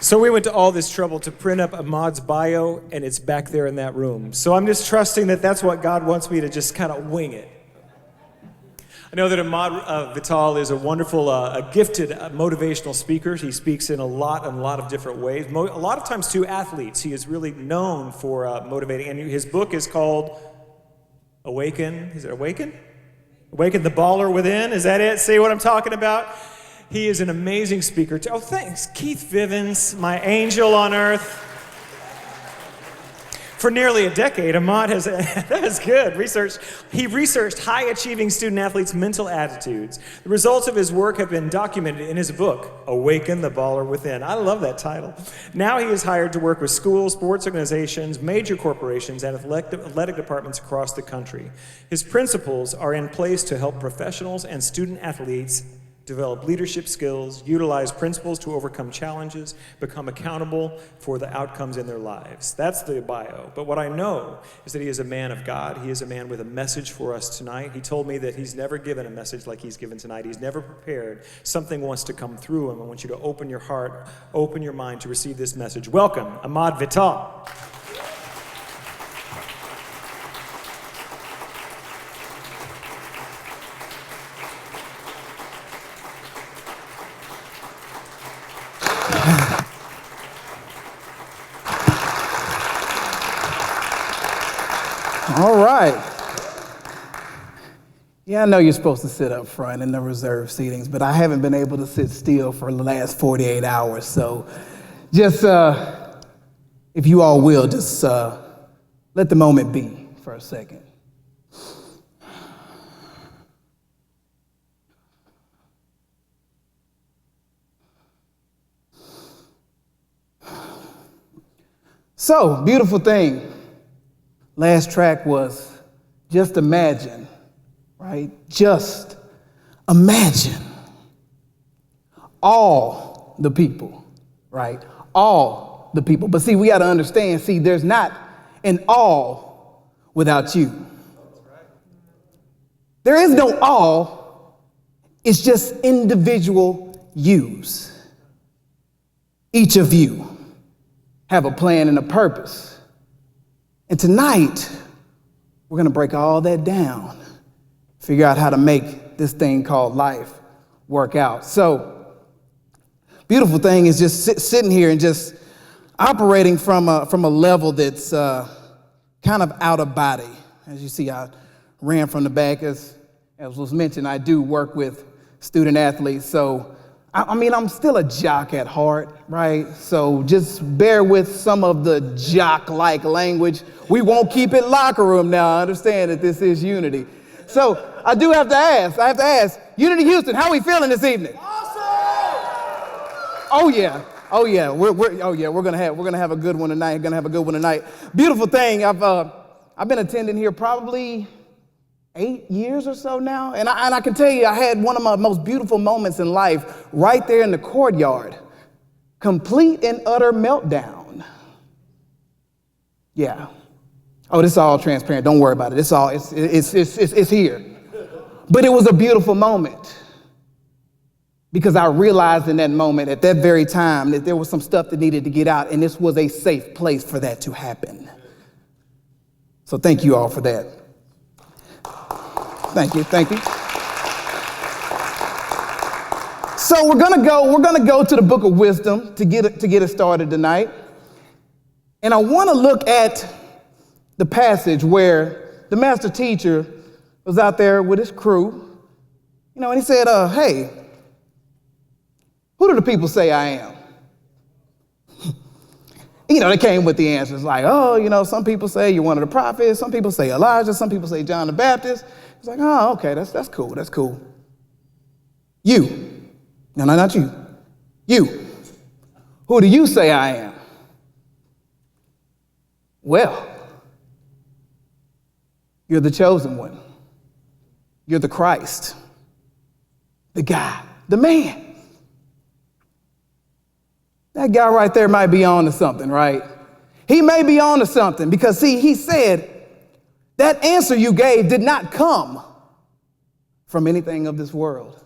So we went to all this trouble to print up Ahmad's bio, and it's back there in that room. So I'm just trusting that that's what God wants me to just kind of wing it. I know that Ahmad Vital is a wonderful, a gifted motivational speaker. He speaks in a lot of different ways. A lot of times to athletes. He is really known for motivating. And his book is called Awaken. Is it Awaken? Awaken the Baller Within. Is that it? See what I'm talking about? He is an amazing speaker. Oh, thanks. Keith Vivens, my angel on earth. For nearly a decade, Ahmad has, that is good, he researched high-achieving student-athletes' mental attitudes. The results of his work have been documented in his book, Awaken the Baller Within. I love that title. Now he is hired to work with schools, sports organizations, major corporations, and athletic departments across the country. His principles are in place to help professionals and student-athletes develop leadership skills, utilize principles to overcome challenges, become accountable for the outcomes in their lives. That's the bio. But what I know is that he is a man of God. He is a man with a message for us tonight. He told me that he's never given a message like he's given tonight. He's never prepared. Something wants to come through him. I want you to open your heart, open your mind to receive this message. Welcome, Ahmad Vital. All right. Yeah, I know you're supposed to sit up front in the reserved seatings, but I haven't been able to sit still for the last 48 hours. So just, if you all will, just let the moment be for a second. So, beautiful thing. Last track was Just Imagine, right? Just imagine all the people, right? All the people. But see, we got to understand, there's not an all without you. There is no all. It's just individual yous. Each of you have a plan and a purpose. And tonight, we're going to break all that down, figure out how to make this thing called life work out. So, beautiful thing is just sitting here and just operating from a level that's kind of out of body. As you see, I ran from the back. As was mentioned, I do work with student athletes. So, I'm still a jock at heart, right? So just bear with some of the jock-like language. We won't keep it locker room now. I understand that this is Unity. So I have to ask, Unity Houston, how are we feeling this evening? Awesome! Oh yeah, we're gonna have a good one tonight. Beautiful thing. I've been attending here probably 8 years or so now, and I can tell you I had one of my most beautiful moments in life right there in the courtyard. Complete and utter meltdown. Yeah. Oh, this is all transparent. Don't worry about it. It's here. But it was a beautiful moment because I realized in that moment, at that very time, that there was some stuff that needed to get out, and this was a safe place for that to happen. So thank you all for that. Thank you. So we're gonna go to the Book of Wisdom to get it started tonight. And I want to look at the passage where the master teacher was out there with his crew, and he said, hey, who do the people say I am? They came with the answers like, some people say you're one of the prophets, some people say Elijah, some people say John the Baptist. It's like, oh, okay, that's cool. You. No, not you. You. Who do you say I am? Well, you're the chosen one. You're the Christ. The guy. The man. That guy right there might be on to something, right? He may be on to something because, he said, that answer you gave did not come from anything of this world.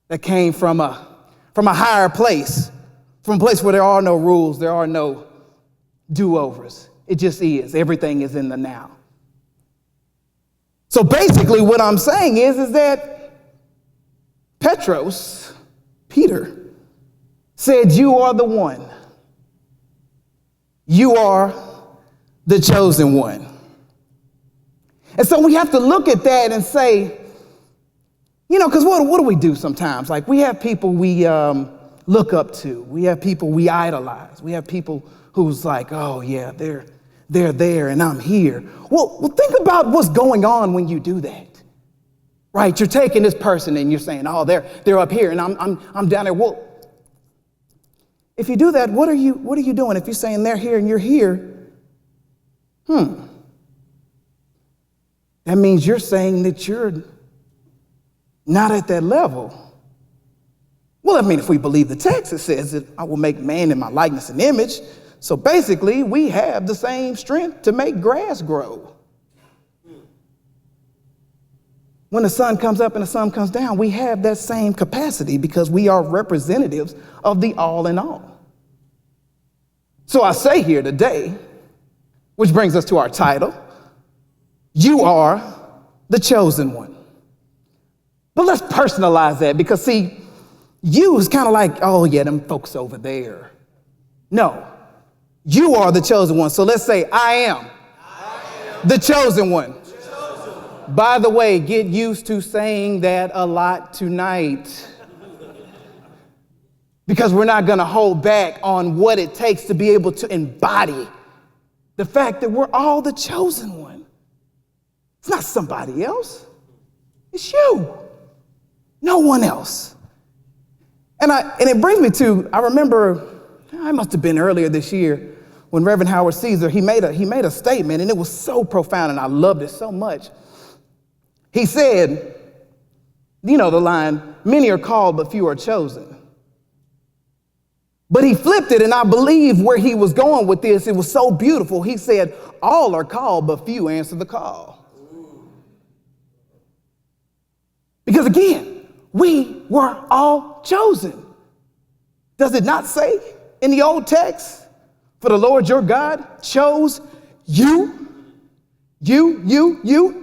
That came from a higher place, from a place where there are no rules, there are no do-overs. It just is. Everything is in the now. So basically what I'm saying is that Peter, said, you are the one. You are the chosen one. And so we have to look at that and say, because what do we do sometimes? Like, we have people we look up to. We have people we idolize. We have people who's like, oh, yeah, they're there and I'm here. Well, think about what's going on when you do that. Right? You're taking this person and you're saying, oh, they're up here and I'm down there. Well, if you do that, what are you doing? If you're saying they're here and you're here, that means you're saying that you're not at that level. Well, I mean, if we believe the text, it says that I will make man in my likeness and image. So basically, we have the same strength to make grass grow. When the sun comes up and the sun comes down, we have that same capacity because we are representatives of the all in all. So I say here today, which brings us to our title, you are the chosen one. But let's personalize that because, see, you is kind of like, oh, yeah, them folks over there. No, you are the chosen one. So let's say, I am the chosen one. By the way, get used to saying that a lot tonight because we're not going to hold back on what it takes to be able to embody the fact that we're all the chosen one. It's not somebody else. It's you. No one else. And it brings me to, I remember, I must have been earlier this year when Reverend Howard Caesar, he made a statement and it was so profound and I loved it so much. He said, the line, many are called, but few are chosen. But he flipped it, and I believe where he was going with this, it was so beautiful. He said, all are called, but few answer the call. Because again, we were all chosen. Does it not say in the old text, for the Lord your God chose you,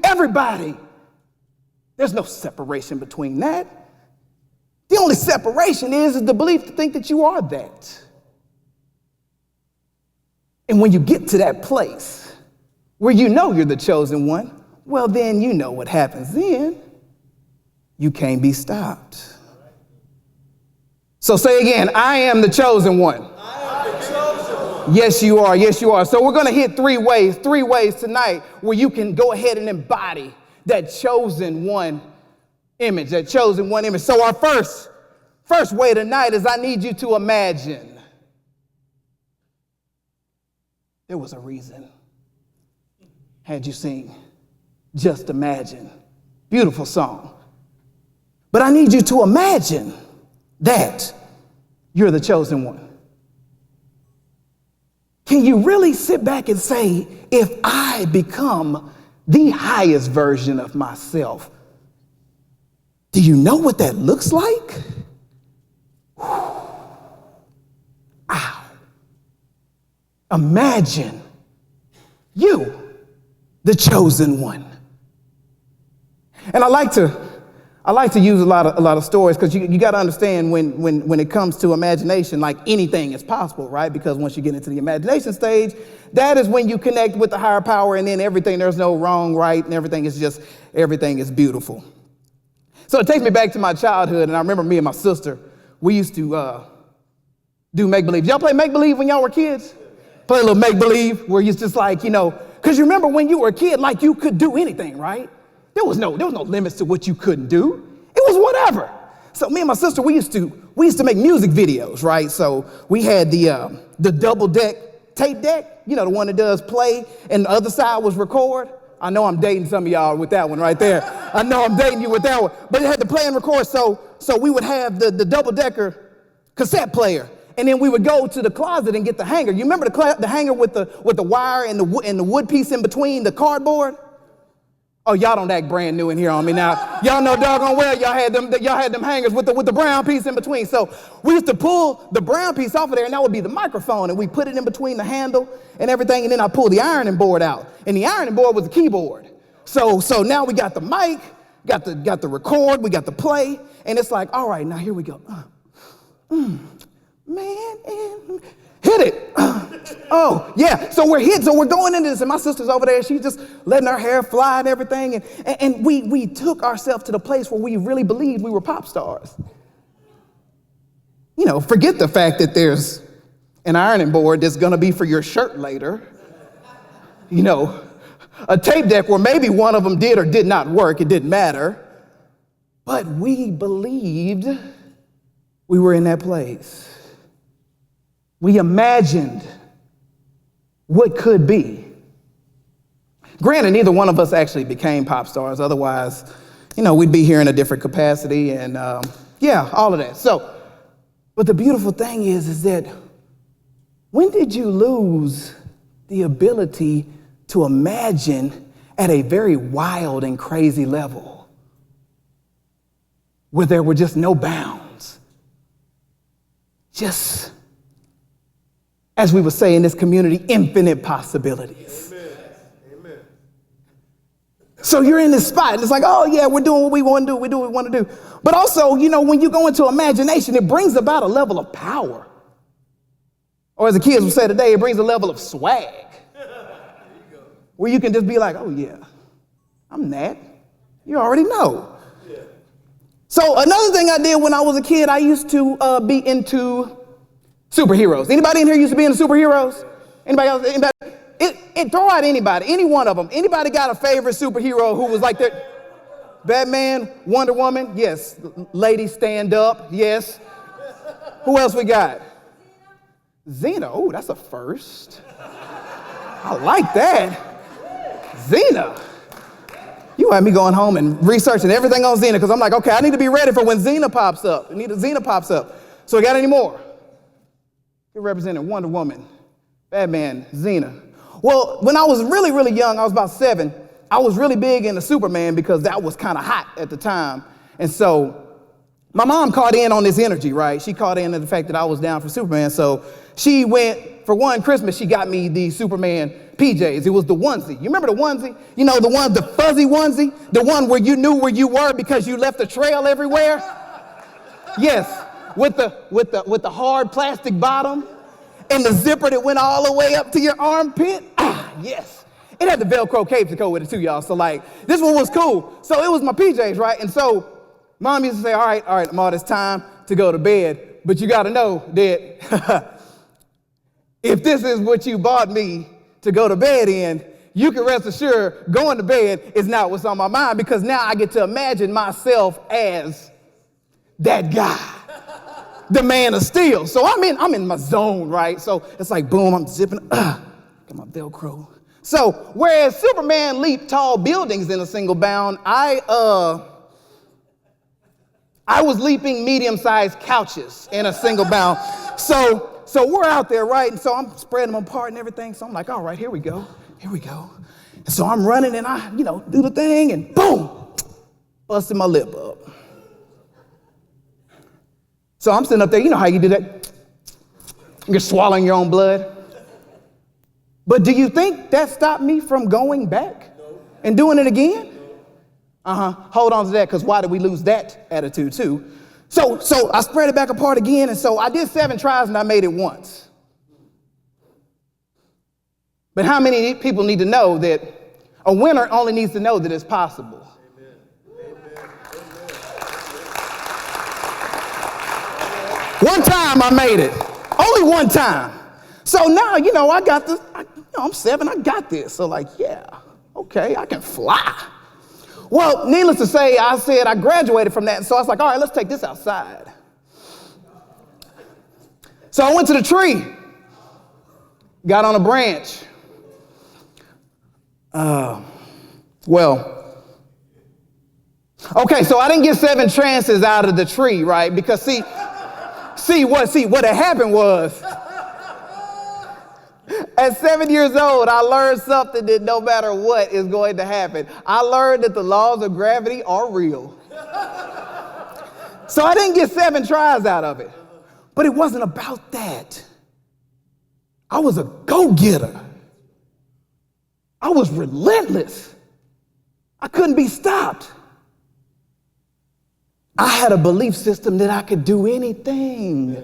everybody. There's no separation between that. The only separation is the belief to think that you are that. And when you get to that place where you know you're the chosen one, well, then you know what happens then. You can't be stopped. So say again, I am the chosen one. I am the chosen one. Yes, you are. Yes, you are. So we're going to hit three ways tonight where you can go ahead and embody that chosen one image, So our first way tonight is I need you to imagine. There was a reason. Had you sing Just Imagine. Beautiful song. But I need you to imagine that you're the chosen one. Can you really sit back and say, if I become the highest version of myself, do you know what that looks like? Ow. Imagine you, the chosen one. And I like to use a lot of stories because you got to understand when it comes to imagination, like anything is possible, right? Because once you get into the imagination stage, that is when you connect with the higher power and then everything, there's no wrong, right? And everything is beautiful. So it takes me back to my childhood, and I remember me and my sister, we used to do make-believe. Y'all play make-believe when y'all were kids? Play a little make-believe where you're just like, because you remember when you were a kid, like you could do anything, right? There was no limits to what you couldn't do. It was whatever. So me and my sister, we used to make music videos, right? So we had the double deck tape deck, the one that does play, and the other side was record. I know I'm dating some of y'all with that one right there. I know I'm dating you with that one. But it had to play and record, so we would have the double-decker cassette player, and then we would go to the closet and get the hanger. You remember the hanger with the wire and the wood piece in between the cardboard? Oh, y'all don't act brand new in here on me now. Y'all know doggone well y'all had them hangers with the brown piece in between. So we used to pull the brown piece off of there, and that would be the microphone, and we put it in between the handle and everything, and then I pulled the ironing board out, and the ironing board was the keyboard. So now we got the mic, got the record, we got the play, and it's like, all right, now here we go. Hit it. Oh, yeah. So we're going into this, and my sister's over there. She's just letting her hair fly and everything. And we took ourselves to the place where we really believed we were pop stars. You know, forget the fact that there's an ironing board that's going to be for your shirt later. You know, a tape deck where maybe one of them did or did not work. It didn't matter. But we believed we were in that place. We imagined what could be. Granted, neither one of us actually became pop stars. Otherwise, you know, we'd be here in a different capacity and yeah, all of that. So, but the beautiful thing is that when did you lose the ability to imagine at a very wild and crazy level where there were just no bounds? Just, as we would say in this community, infinite possibilities. Amen. So you're in this spot, and it's like, oh yeah, we're doing what we want to do, we do what we want to do. But also, you know, when you go into imagination, it brings about a level of power. Or as the kids would say today, it brings a level of swag. Where you can just be like, oh yeah, I'm that. You already know. Yeah. So another thing I did when I was a kid, I used to be into superheroes. Anybody in here used to be into superheroes? Anybody else? Anybody? Throw out anybody, any one of them. Anybody got a favorite superhero who was like that? Batman, Wonder Woman, yes. Ladies stand up, yes. Who else we got? Xena, oh, that's a first. I like that. Xena. You had me going home and researching everything on Xena because I'm like, okay, I need to be ready for when Xena pops up. Xena pops up. So we got any more? You're representing Wonder Woman, Batman, Xena. Well, when I was really, really young, I was about 7, I was really big into Superman because that was kind of hot at the time. And so my mom caught in on this energy, right? She caught in on the fact that I was down for Superman. So she went, for one Christmas, she got me the Superman PJs. It was the onesie. You remember the onesie? You know, the fuzzy onesie? The one where you knew where you were because you left a trail everywhere? Yes, with the hard plastic bottom and the zipper that went all the way up to your armpit. Ah, yes. It had the Velcro cape to go with it too, y'all. So like, this one was cool. So it was my PJs, right? And so Mom used to say, all right, Ahmard, it's time to go to bed. But you got to know that if this is what you bought me to go to bed in, you can rest assured going to bed is not what's on my mind because now I get to imagine myself as that guy, the Man of Steel. So I'm in my zone, right? So it's like, boom, I'm zipping, got my Velcro. So whereas Superman leaped tall buildings in a single bound, I was leaping medium-sized couches in a single bound. So we're out there, right? And so I'm spreading them apart and everything. So I'm like, all right, here we go. And so I'm running and I, do the thing and boom, busted my lip up. So I'm sitting up there, you know how you do that? You're swallowing your own blood. But do you think that stopped me from going back and doing it again? Hold on to that, because why did we lose that attitude too? So I spread it back apart again, and so I did 7 tries and I made it once. But how many people need to know that a winner only needs to know that it's possible? One time I made it, only one time. So now, I got this, I'm 7, I got this. So like, yeah, okay, I can fly. Well, needless to say, I graduated from that. And so I was like, all right, let's take this outside. So I went to the tree, got on a branch. Okay, so I didn't get 7 chances out of the tree, right? Because see what had happened was At 7 years old, I learned something that no matter what is going to happen. I learned that the laws of gravity are real. So I didn't get 7 tries out of it. But it wasn't about that. I was a go-getter. I was relentless. I couldn't be stopped. I had a belief system that I could do anything.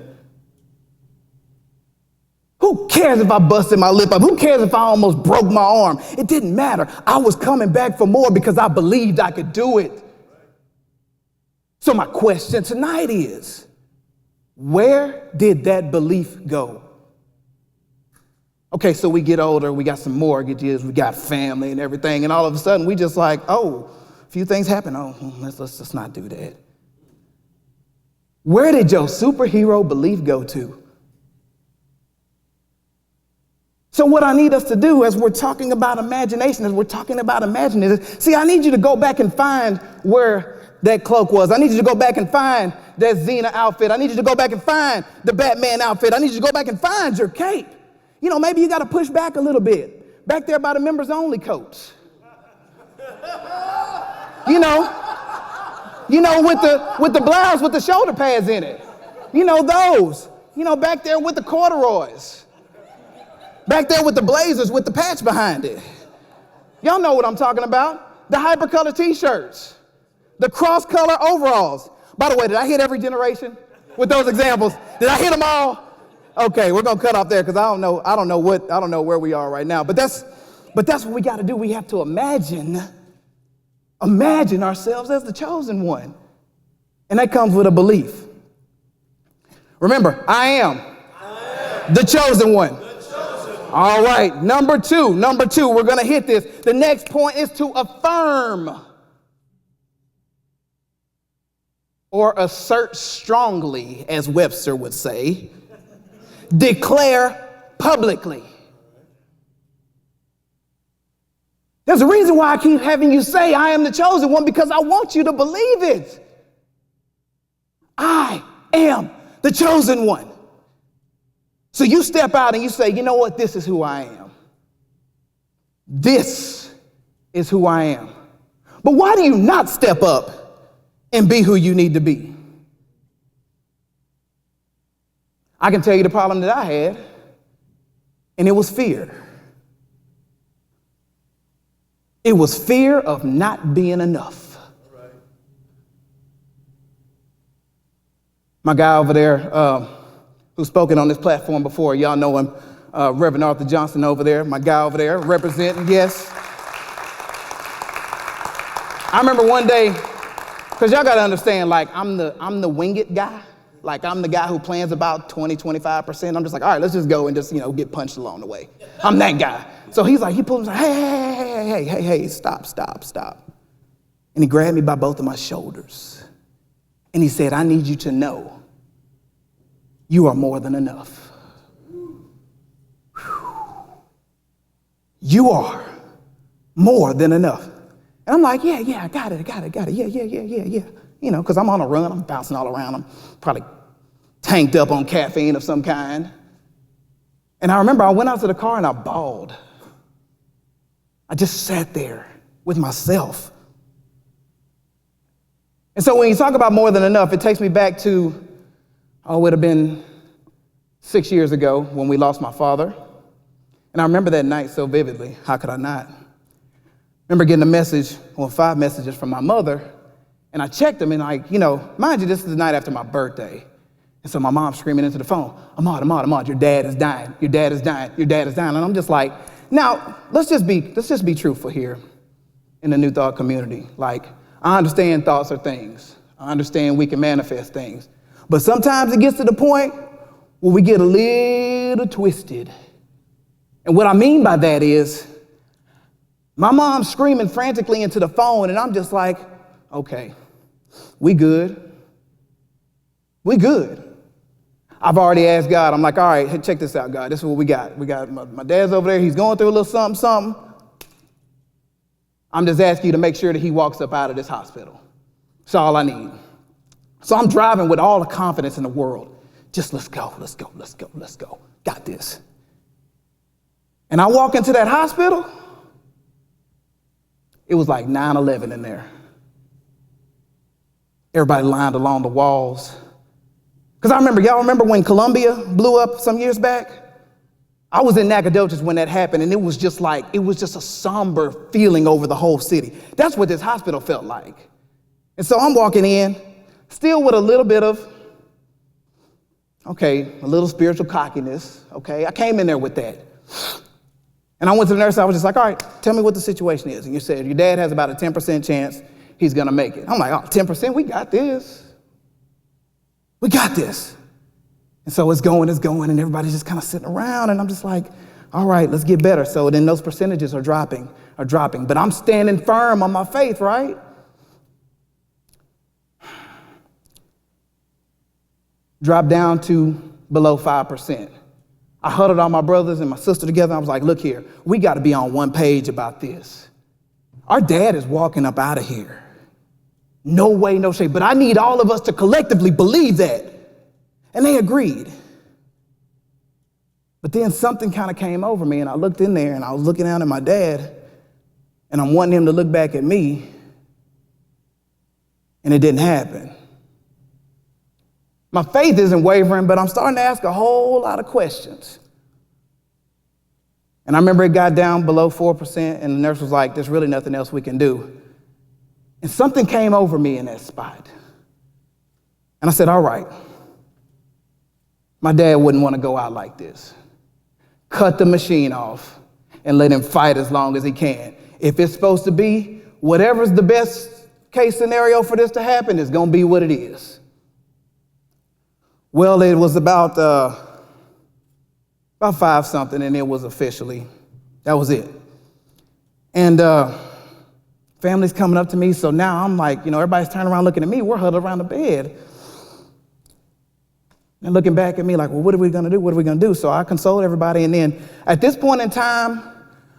Who cares if I busted my lip up? Who cares if I almost broke my arm? It didn't matter. I was coming back for more because I believed I could do it. So my question tonight is, where did that belief go? Okay, so we get older, we got some mortgages, we got family and everything, and all of a sudden we just like, oh, a few things happen. Oh, let's not do that. Where did your superhero belief go to? So what I need us to do as we're talking about imagination, as we're talking about imagining, see, I need you to go back and find where that cloak was. I need you to go back and find that Xena outfit. I need you to go back and find the Batman outfit. I need you to go back and find your cape. You know, maybe you got to push back a little bit. Back there by the members only coats. You know, with the blouse with the shoulder pads in it. You know, those. You know, back there with the corduroys. Back there with the blazers with the patch behind it. Y'all know what I'm talking about. The hypercolor t-shirts. The cross-color overalls. By the way, did I hit every generation with those examples? Did I hit them all? Okay, we're gonna cut off there because I don't know where we are right now. But that's what we got to do. We have to imagine ourselves as the chosen one. And that comes with a belief. Remember, I am the chosen one. All right, number two, we're going to hit this. The next point is to affirm or assert strongly, as Webster would say, declare publicly. There's a reason why I keep having you say, I am the chosen one, because I want you to believe it. I am the chosen one. So you step out and you say, you know what? This is who I am. This is who I am. But why do you not step up and be who you need to be? I can tell you the problem that I had, and it was fear. It was fear of not being enough. My guy over there, who's spoken on this platform before. Y'all know him, Reverend Arthur Johnson over there, my guy over there, representing, yes. I remember one day, because y'all got to understand, like, I'm the wing it guy. Like, I'm the guy who plans about 20, 25%. I'm just like, all right, let's just go and just, get punched along the way. I'm that guy. So he pulled me, like, hey, stop. And he grabbed me by both of my shoulders. And he said, I need you to know you are more than enough. You are more than enough. And I'm like, yeah, I got it. Yeah. Because I'm on a run. I'm bouncing all around. I'm probably tanked up on caffeine of some kind. And I remember I went out to the car and I bawled. I just sat there with myself. And so when you talk about more than enough, it takes me back to, it would have been 6 years ago when we lost my father. And I remember that night so vividly. How could I not? I remember getting a message, 5 messages from my mother. And I checked them and mind you, this is the night after my birthday. And so my mom's screaming into the phone, Ahmard, your dad is dying. Your dad is dying. And I'm just like, now, let's just be truthful here in the New Thought community. Like, I understand thoughts are things. I understand we can manifest things. But sometimes it gets to the point where we get a little twisted. And what I mean by that is, my mom's screaming frantically into the phone, and I'm just like, okay, we good. I've already asked God, I'm like, all right, check this out, God. This is what we got. We got my dad's over there. He's going through a little something. I'm just asking you to make sure that he walks up out of this hospital. That's all I need. So I'm driving with all the confidence in the world. Just let's go. Got this. And I walk into that hospital, it was like 9/11 in there. Everybody lined along the walls. Because y'all remember when Columbia blew up some years back? I was in Nacogdoches when that happened, and it was just a somber feeling over the whole city. That's what this hospital felt like. And so I'm walking in, still with a little bit of, a little spiritual cockiness, I came in there with that. And I went to the nurse, I was just like, all right, tell me what the situation is. And you said, your dad has about a 10% chance he's gonna make it. I'm like, 10%, we got this. We got this. And so it's going, and everybody's just kind of sitting around, and I'm just like, all right, let's get better. So then those percentages are dropping. But I'm standing firm on my faith, right? Drop down to below 5%. I huddled all my brothers and my sister together. I was like, look here, we got to be on one page about this. Our dad is walking up out of here. No way, no shade. But I need all of us to collectively believe that. And they agreed. But then something kind of came over me, and I looked in there, and I was looking down at my dad, and I'm wanting him to look back at me, and it didn't happen. My faith isn't wavering, but I'm starting to ask a whole lot of questions. And I remember it got down below 4%, and the nurse was like, there's really nothing else we can do. And something came over me in that spot. And I said, all right, my dad wouldn't want to go out like this. Cut the machine off and let him fight as long as he can. If it's supposed to be whatever's the best case scenario for this to happen, it's going to be what it is. Well, it was about 5 something, and it was officially, that was it. And family's coming up to me, so now I'm like, everybody's turning around looking at me. We're huddled around the bed. And looking back at me like, well, what are we going to do? What are we going to do? So I consoled everybody, and then at this point in time,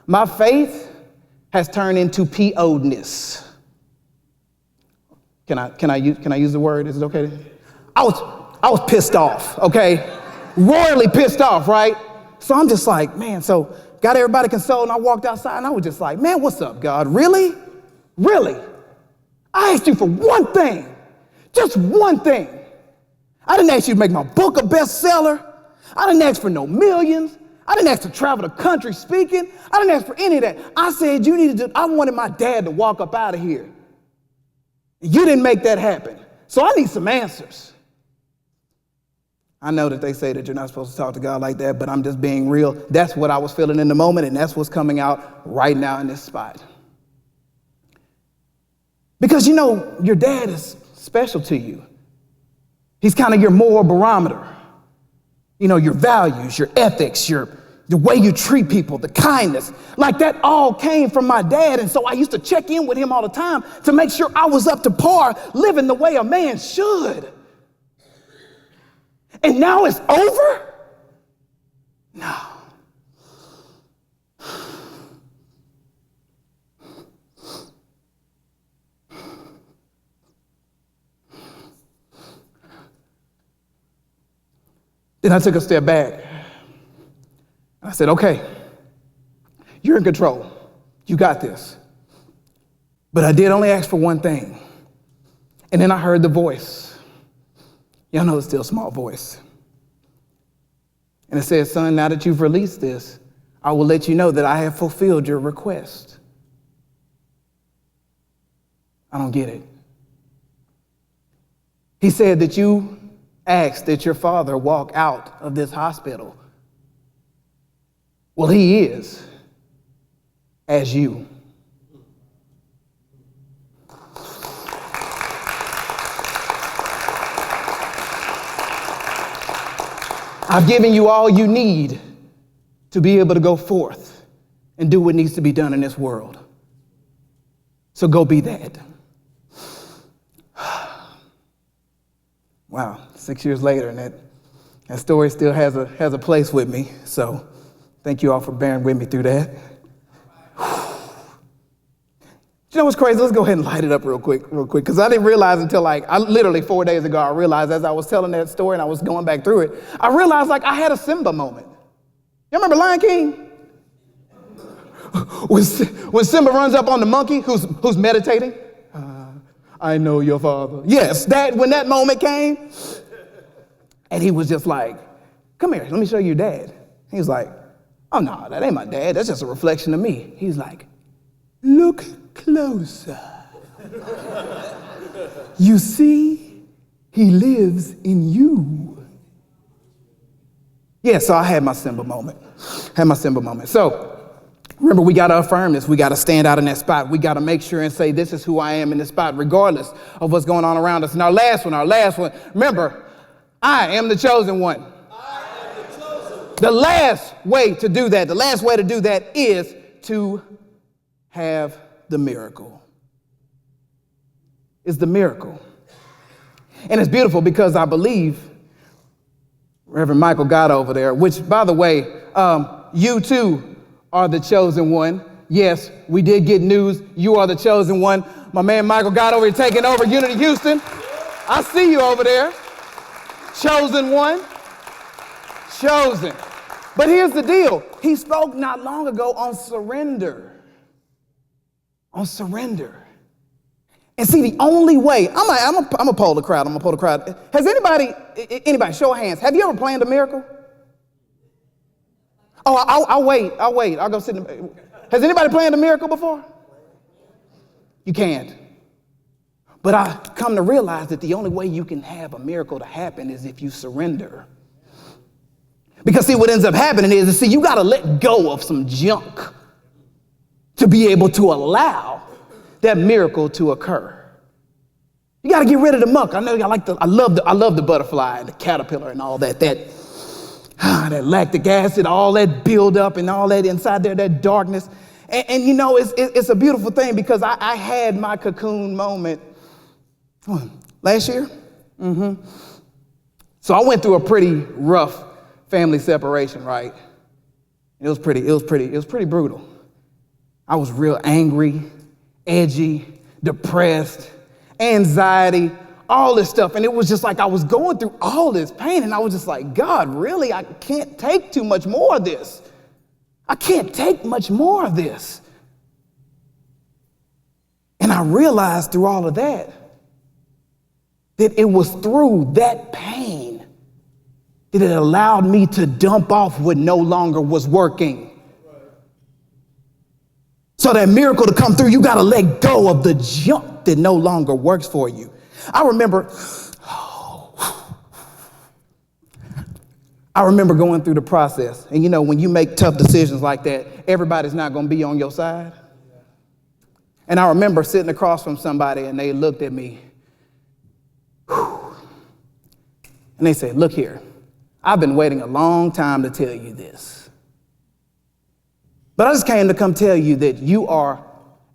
my faith has turned into PO'dness. Can I use the word? Is it okay? I was pissed off, royally pissed off, right? So I'm just like, man, so got everybody consoled, and I walked outside, and I was just like, man, what's up, God? Really? Really? I asked you for one thing, just one thing. I didn't ask you to make my book a bestseller. I didn't ask for no millions. I didn't ask to travel the country speaking. I didn't ask for any of that. I said I wanted my dad to walk up out of here. You didn't make that happen. So I need some answers. I know that they say that you're not supposed to talk to God like that, but I'm just being real. That's what I was feeling in the moment, and that's what's coming out right now in this spot. Because your dad is special to you. He's kind of your moral barometer. Your values, your ethics, the way you treat people, the kindness. Like that all came from my dad, and so I used to check in with him all the time to make sure I was up to par, living the way a man should. And now it's over? No. Then I took a step back. I said, okay, you're in control. You got this. But I did only ask for one thing. And then I heard the voice. Y'all know the still small voice. And it says, son, now that you've released this, I will let you know that I have fulfilled your request. I don't get it. He said that you asked that your father walk out of this hospital. Well, he is, as you. I've given you all you need to be able to go forth and do what needs to be done in this world. So go be that. Wow, 6 years later, and that story still has a place with me. So thank you all for bearing with me through that. You know what's crazy? Let's go ahead and light it up real quick, because I didn't realize until literally 4 days ago, I realized as I was telling that story and I was going back through it, I realized I had a Simba moment. You remember Lion King? when Simba runs up on the monkey who's meditating, I know your father. Yes, when that moment came, and he was just like, come here, let me show you your dad. He was like, oh no, that ain't my dad, that's just a reflection of me. He's like, look closer. You see, he lives in you. Yeah, so I had my Simba moment. So remember, we got to affirm this. We got to stand out in that spot. We got to make sure and say, this is who I am in this spot, regardless of what's going on around us. And our last one. Remember, I am the chosen one. The last way to do that is to have the miracle. It's the miracle. And it's beautiful because I believe Reverend Michael got over there, which, by the way, you too are the chosen one. Yes, we did get news. You are the chosen one. My man Michael got over here taking over Unity Houston. I see you over there. Chosen one. Chosen. But here's the deal. He spoke not long ago on surrender. On surrender. And see, the only way, I'm gonna poll the crowd. Has anybody, show of hands, have you ever planned a miracle? Oh, I'll wait. I'll go sit has anybody planned a miracle before? You can't. But I come to realize that the only way you can have a miracle to happen is if you surrender. Because see, what ends up happening is, you gotta let go of some junk to be able to allow that miracle to occur. You got to get rid of the muck. I know I love the butterfly and the caterpillar and all that lactic acid, all that buildup and all that inside there, that darkness. And you know, it's a beautiful thing because I had my cocoon moment last year. So I went through a pretty rough family separation, right? It was pretty brutal. I was real angry, edgy, depressed, anxiety, all this stuff. And it was just like I was going through all this pain, and I was just like, God, really? I can't take too much more of this. I can't take much more of this. And I realized through all of that it was through that pain that it allowed me to dump off what no longer was working. So that miracle to come through, you got to let go of the junk that no longer works for you. I remember going through the process. And you know, when you make tough decisions like that, everybody's not going to be on your side. And I remember sitting across from somebody and they looked at me. And they said, look here, I've been waiting a long time to tell you this. But I just came to come tell you that you are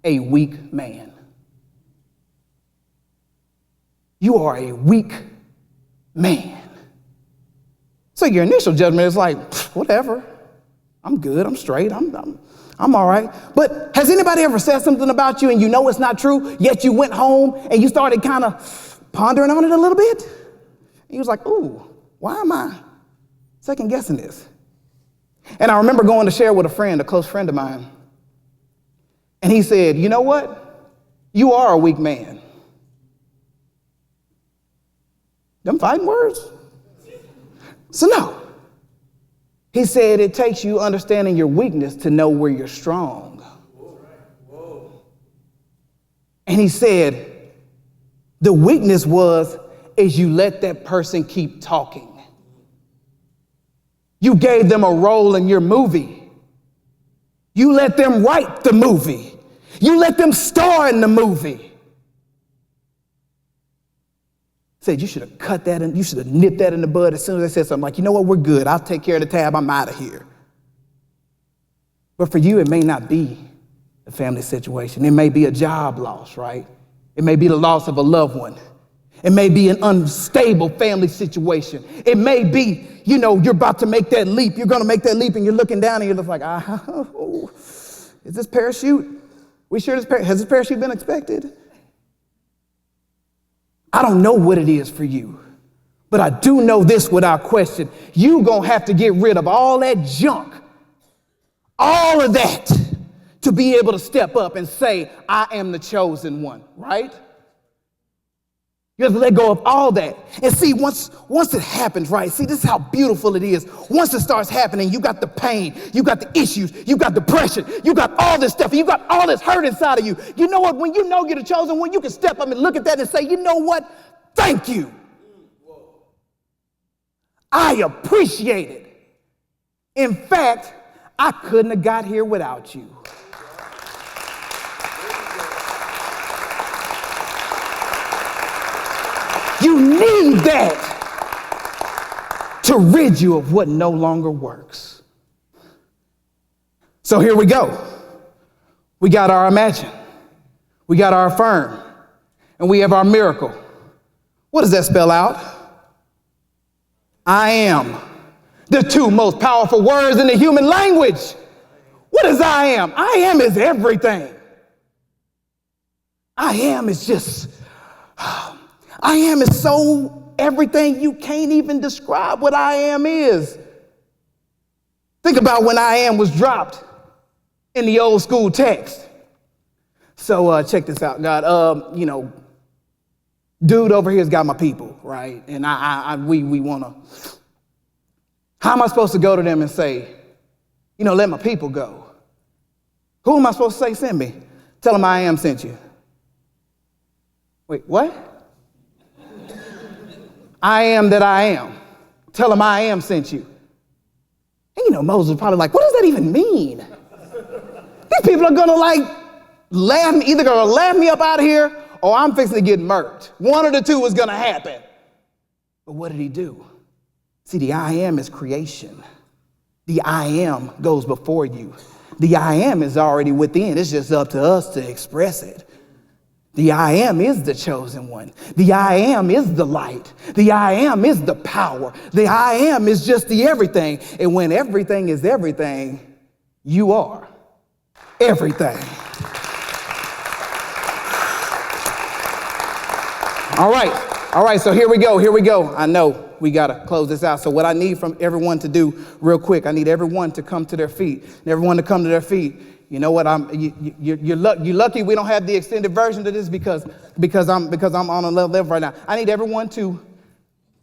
a weak man. You are a weak man. So your initial judgment is like, whatever. I'm good. I'm straight. I'm all right. But has anybody ever said something about you and you know it's not true, yet you went home and you started kind of pondering on it a little bit? And you was like, ooh, why am I second guessing this? And I remember going to share with a close friend of mine. And he said, you know what? You are a weak man. Them fighting words? So no. He said it takes you understanding your weakness to know where you're strong. And he said the weakness is you let that person keep talking. You gave them a role in your movie. You let them write the movie. You let them star in the movie. Said you should have cut that and you should have nipped that in the bud as soon as they said something like, you know what, we're good. I'll take care of the tab. I'm out of here. But for you, it may not be a family situation. It may be a job loss, right? It may be the loss of a loved one. It may be an unstable family situation. It may be, you know, you're about to make that leap. You're going to make that leap and you're looking down and you're just like, is this parachute? Has this parachute been expected? I don't know what it is for you, but I do know this without question. You're going to have to get rid of all that junk, all of that to be able to step up and say, I am the chosen one, right? You have to let go of all that. And see, once it happens, right? See, this is how beautiful it is. Once it starts happening, you got the pain, you got the issues, you got depression, you got all this stuff, you got all this hurt inside of you. You know what? When you know you're the chosen one, you can step up and look at that and say, you know what? Thank you. I appreciate it. In fact, I couldn't have got here without you. You need that to rid you of what no longer works. So here we go. We got our imagine, we got our affirm, and we have our miracle. What does that spell out? I am. The two most powerful words in the human language. What is I am? I am is everything. I am is just... I am is so everything you can't even describe what I am is. Think about when I am was dropped in the old school text. So check this out, God. Dude over here's got my people, right? And we want to. How am I supposed to go to them and say, let my people go? Who am I supposed to say send me? Tell them I am sent you. Wait, what? I am that I am. Tell them I am sent you. And Moses was probably like, what does that even mean? These people are gonna laugh me, either gonna laugh me up out of here or I'm fixing to get murked. One of the two is gonna happen. But what did he do? See, the I am is creation. The I am goes before you. The I am is already within. It's just up to us to express it. The I am is the chosen one. The I am is the light. The I am is the power. The I am is just the everything. And when everything is everything, you are everything. All right, so here we go. I know we got to close this out. So what I need from everyone to do real quick, I need everyone to come to their feet. And everyone to come to their feet. You know what? You're lucky we don't have the extended version of this because I'm on a level right now. I need everyone to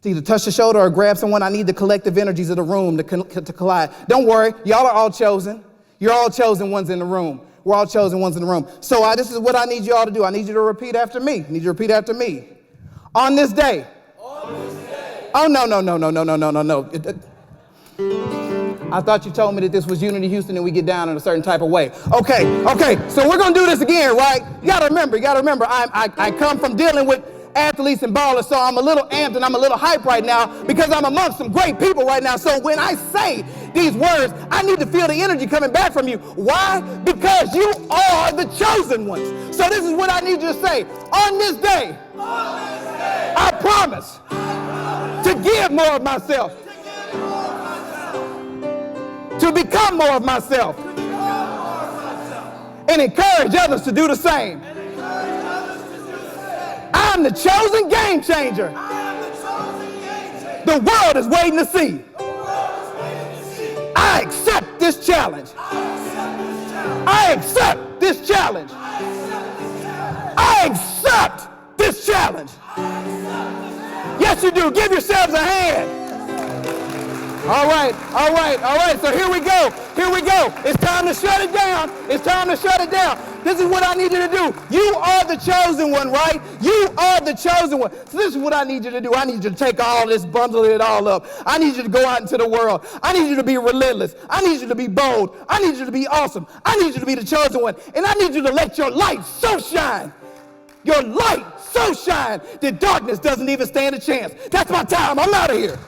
either touch the shoulder or grab someone. I need the collective energies of the room to collide. Don't worry, y'all are all chosen. You're all chosen ones in the room. We're all chosen ones in the room. So this is what I need you all to do. I need you to repeat after me. On this day. Oh no. I thought you told me that this was Unity Houston and we get down in a certain type of way. Okay. So we're going to do this again, right? You got to remember, I come from dealing with athletes and ballers, so I'm a little amped and I'm a little hyped right now because I'm amongst some great people right now. So when I say these words, I need to feel the energy coming back from you. Why? Because you are the chosen ones. So this is what I need you to say. On this day, I promise to give more of myself. To become more of myself. And encourage others to do the same. I'm the chosen game changer. The world is waiting to see. I accept this challenge. I accept this challenge. I accept this challenge. Yes, you do. Give yourselves a hand. All right. So here we go. It's time to shut it down. This is what I need you to do. You are the chosen one, right? You are the chosen one. So this is what I need you to do. I need you to take all this, bundle it all up. I need you to go out into the world. I need you to be relentless. I need you to be bold. I need you to be awesome. I need you to be the chosen one. And I need you to let your light so shine. Your light so shine that darkness doesn't even stand a chance. That's my time. I'm out of here.